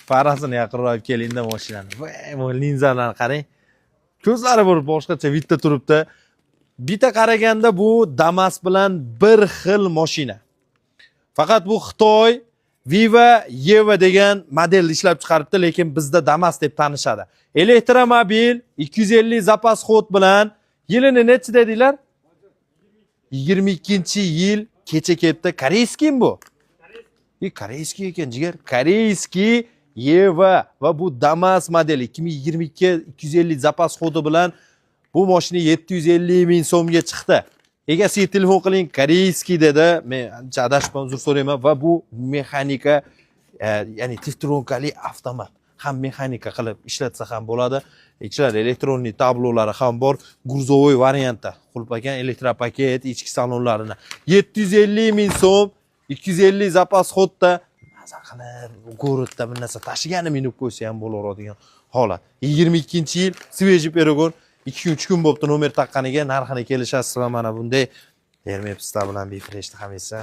Farasini yaqinroq kelingda mashinani. Bu linzalarni qarang. Ko'zlari bir boshqacha vitda turibdi. Bitta qaraganda bu Damas bilan bir xil mashina. Faqat bu Xitoy Viva Eva degan modelni ishlab chiqaribdi, lekin bizda Damas deb tanishadi. Elektromobil 250 zapas xod bilan yilini necha dedilar? 22-yil kecha ketdi. Koreyskimi bu? Koreyskiy ekan, jigar. Koreyskiy Eva va bu Damas modeli 2022 250 zapas xodi bilan bu mashina 750 ming so'mga chiqdi. Egasiga telefon qiling, koreyskiy dedi. Men ancha adashib uzr so'rayman va bu mexanika, ya'ni tiftronkali avtomat. Ham mexanika qilib ishlatsa ham bo'ladi. Ichlarida elektronli tablolari ham bor. Gruzovoy variantda. Qulpagan elektropaket, ichki salonlarini 750 ming so'm, 250 zapas xodda maza qilib go'ritda bir narsa tashigani minib qo'ysa ham bo'laveradigan holat. 22-yil sveji Peregon 2-3 kun bo'pti nomer taqqaniga narxini kelishasiz va mana bunday Hermepslar bilan bifreshni ham esa